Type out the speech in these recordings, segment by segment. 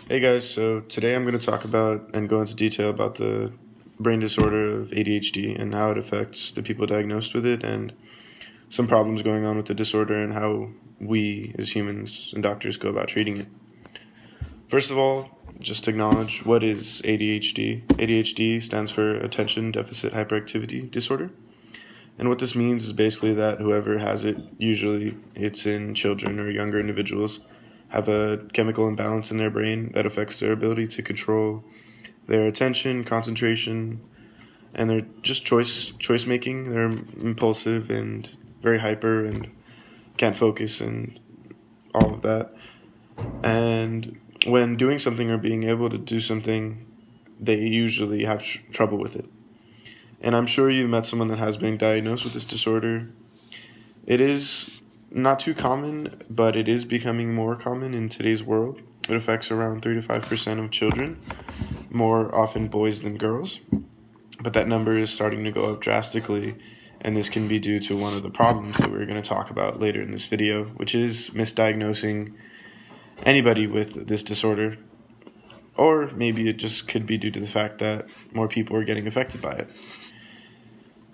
Hey guys, so today I'm going to talk about and go into detail about the brain disorder of ADHD and how it affects the people diagnosed with it and some problems going on with the disorder and how we as humans and doctors go about treating it. First of all, just to acknowledge what is ADHD. ADHD stands for Attention Deficit Hyperactivity Disorder. And what this means is basically that whoever has it, usually it's in children or younger individuals, have a chemical imbalance in their brain that affects their ability to control their attention, concentration, and their just choice making. They're impulsive and very hyper and can't focus and all of that. And when doing something or being able to do something, they usually have trouble with it. And I'm sure you've met someone that has been diagnosed with this disorder. It is not too common, but it is becoming more common in today's world. It affects around 3 to 5% of children, more often boys than girls. But that number is starting to go up drastically, and this can be due to one of the problems that we're going to talk about later in this video, which is misdiagnosing anybody with this disorder. Or maybe it just could be due to the fact that more people are getting affected by it.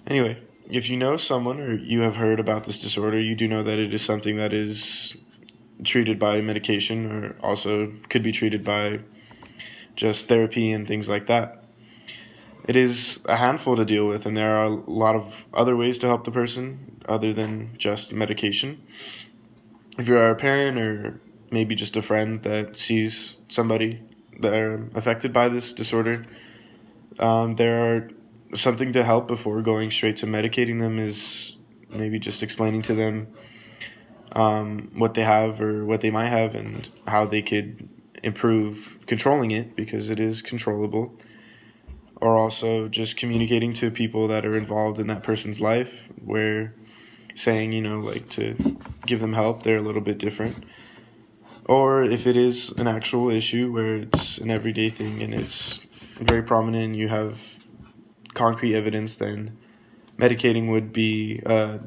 Anyway, if you know someone or you have heard about this disorder, you do know that it is something that is treated by medication or also could be treated by just therapy and things like that. It is a handful to deal with, and there are a lot of other ways to help the person other than just medication. If you're a parent or maybe just a friend that sees somebody that are affected by this disorder, there are something to help before going straight to medicating them is maybe just explaining to them what they have or what they might have and how they could improve controlling it, because it is controllable. Or also just communicating to people that are involved in that person's life, where saying, like to give them help, they're a little bit different. Or if it is an actual issue where it's an everyday thing and it's very prominent, you have concrete evidence, then medicating would be a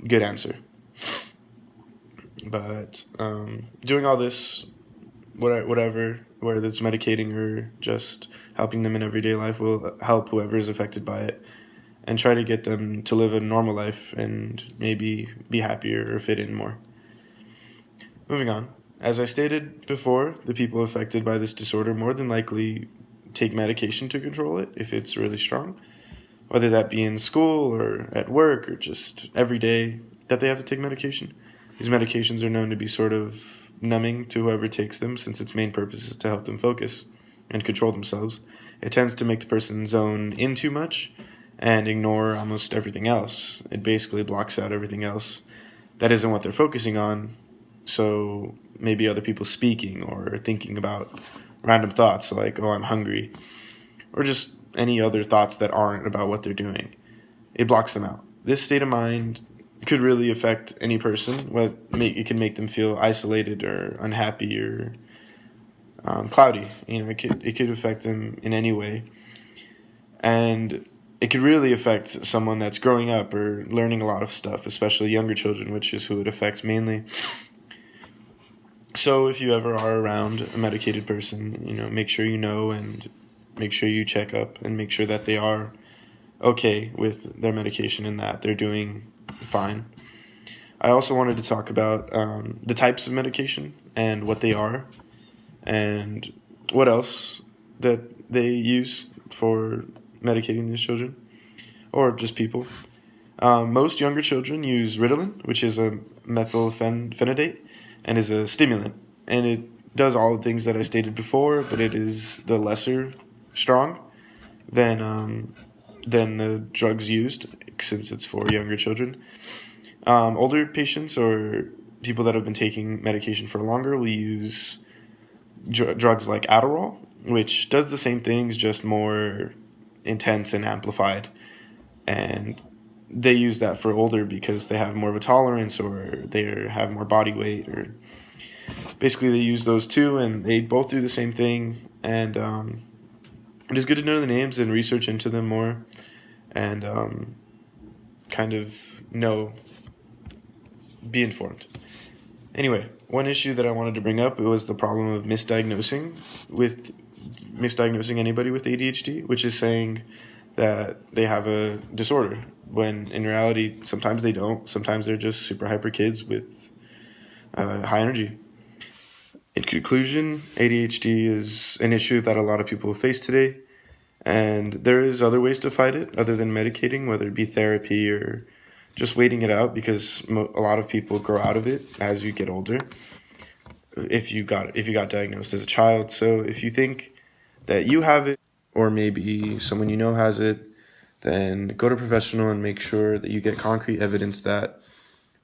good answer. But doing all this, whatever, whether it's medicating or just helping them in everyday life, will help whoever is affected by it and try to get them to live a normal life and maybe be happier or fit in more. Moving on. As I stated before, the people affected by this disorder more than likely take medication to control it if it's really strong, whether that be in school or at work or just every day that they have to take medication. These medications are known to be sort of numbing to whoever takes them, since its main purpose is to help them focus and control themselves. It tends to make the person zone in too much and ignore almost everything else. It basically blocks out everything else that isn't what they're focusing on. So maybe other people speaking or thinking about random thoughts like, oh, I'm hungry, or just any other thoughts that aren't about what they're doing. It blocks them out. This state of mind could really affect any person. It can make them feel isolated or unhappy or cloudy. It could affect them in any way, and it could really affect someone that's growing up or learning a lot of stuff, especially younger children, which is who it affects mainly. So if you ever are around a medicated person, make sure you know and make sure you check up and make sure that they are okay with their medication and that they're doing fine. I also wanted to talk about the types of medication and what they are and what else that they use for medicating these children or just people. Most younger children use Ritalin, which is a methylphenidate and is a stimulant, and it does all the things that I stated before, but it is the lesser strong than the drugs used, since it's for younger children. Older patients or people that have been taking medication for longer will use drugs like Adderall, which does the same things, just more intense and amplified. And they use that for older because they have more of a tolerance or they have more body weight, or basically they use those two and they both do the same thing. And it is good to know the names and research into them more and kind of be informed. Anyway, one issue that I wanted to bring up was the problem of misdiagnosing anybody with ADHD, which is saying that they have a disorder when in reality sometimes they don't. Sometimes they're just super hyper kids with high energy. In conclusion, ADHD is an issue that a lot of people face today, and there is other ways to fight it other than medicating, whether it be therapy or just waiting it out, because a lot of people grow out of it as you get older. If you got diagnosed as a child, so if you think that you have it, or maybe someone you know has it, then go to a professional and make sure that you get concrete evidence that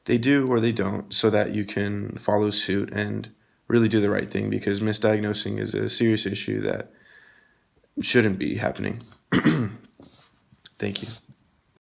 they do or they don't, so that you can follow suit and really do the right thing, because misdiagnosing is a serious issue that shouldn't be happening. Thank you.